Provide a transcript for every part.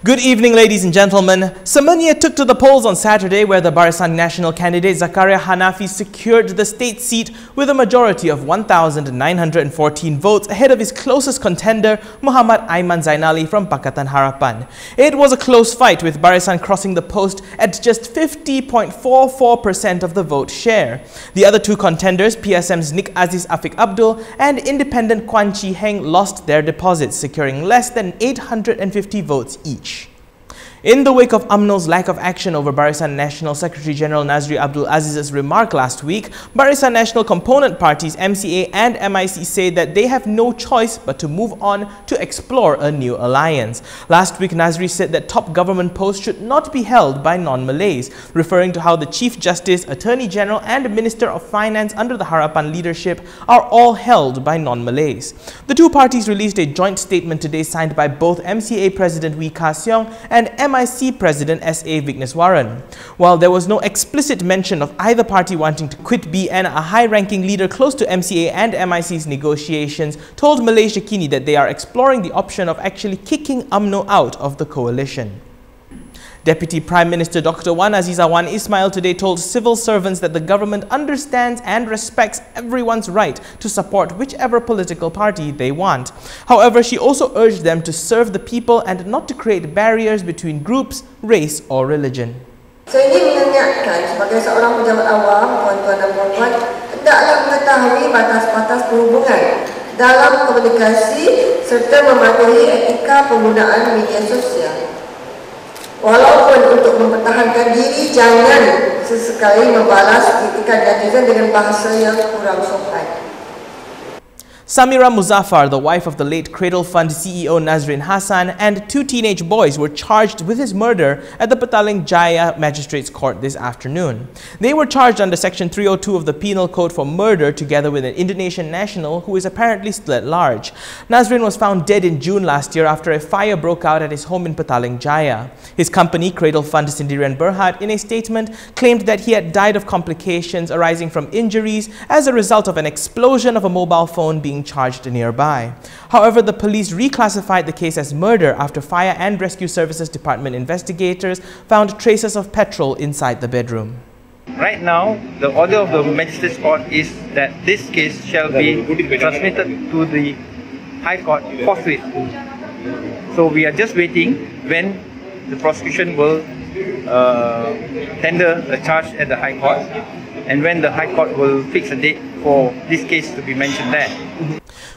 Good evening, ladies and gentlemen. Semenya took to the polls on Saturday, where the Barisan national candidate Zakaria Hanafi secured the state seat with a majority of 1,914 votes ahead of his closest contender, Muhammad Aiman Zainali from Pakatan Harapan. It was a close fight, with Barisan crossing the post at just 50.44% of the vote share. The other two contenders, PSM's Nik Aziz Abdul and independent Kwan Chi Heng, lost their deposits, securing less than 850 votes each. In the wake of Umno's lack of action over Barisan National Secretary General Nazri Aziz's remark last week, Barisan National component parties MCA and MIC say that they have no choice but to move on to explore a new alliance. Last week, Nazri said that top government posts should not be held by non-Malays, referring to how the Chief Justice, Attorney General and Minister of Finance under the Harapan leadership are all held by non-Malays. The two parties released a joint statement today signed by both MCA President Wee Ka Seong and MIC President S.A. Vigneswaran. While there was no explicit mention of either party wanting to quit BN, a high-ranking leader close to MCA and MIC's negotiations told Malaysia Kini that they are exploring the option of actually kicking Umno out of the coalition. Deputy Prime Minister Dr. Azizah Ismail today told civil servants that the government understands and respects everyone's right to support whichever political party they want. However, she also urged them to serve the people and not to create barriers between groups, race or religion. Saya ingin mengingatkan sebagai seorang pejabat awam, tuan-tuan dan puan-puan, hendaklah mengetahui batas-batas perhubungan dalam komunikasi serta mematuhi etika penggunaan media sosial. Walaupun untuk mempertahankan diri, jangan sesekali membalas kritikan netizen dengan bahasa yang kurang sopan. Samira Muzaffar, the wife of the late Cradle Fund CEO Nazrin Hassan, and two teenage boys were charged with his murder at the Petaling Jaya Magistrates Court this afternoon. They were charged under Section 302 of the Penal Code for murder, together with an Indonesian national who is apparently still at large. Nazrin was found dead in June last year after a fire broke out at his home in Petaling Jaya. His company, Cradle Fund Sendirian Berhad, in a statement claimed that he had died of complications arising from injuries as a result of an explosion of a mobile phone being charged nearby. However, the police reclassified the case as murder after Fire and Rescue Services Department investigators found traces of petrol inside the bedroom. Right now, the order of the Magistrates Court is that this case shall be transmitted to the High Court forthwith. So we are just waiting when the prosecution will tender a charge at the High Court, and when the High Court will fix a date for this case to be mentioned there.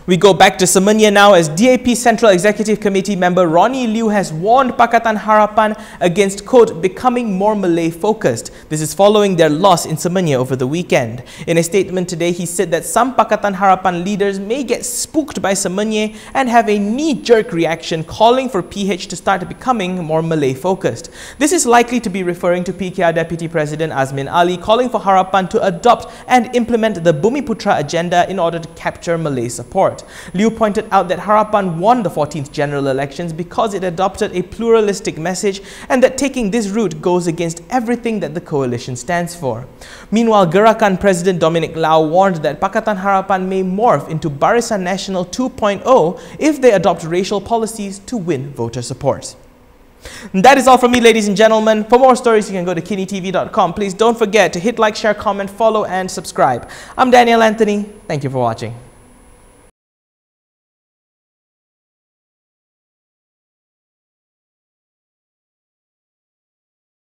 We go back to Semenya now, as DAP Central Executive Committee member Ronnie Liu has warned Pakatan Harapan against, quote, becoming more Malay-focused. This is following their loss in Semenya over the weekend. In a statement today, he said that some Pakatan Harapan leaders may get spooked by Semenya and have a knee-jerk reaction calling for PH to start becoming more Malay-focused. This is likely to be referring to PKR Deputy President Azmin Ali calling for Harapan to adopt and implement the Bumiputra agenda in order to capture Malay support. Liu pointed out that Harapan won the 14th general elections because it adopted a pluralistic message, and that taking this route goes against everything that the coalition stands for. Meanwhile, Gerakan President Dominic Lau warned that Pakatan Harapan may morph into Barisan Nasional 2.0 if they adopt racial policies to win voter support. That is all from me, ladies and gentlemen. For more stories, you can go to KiniTV.com. Please don't forget to hit like, share, comment, follow and subscribe. I'm Daniel Anthony. Thank you for watching.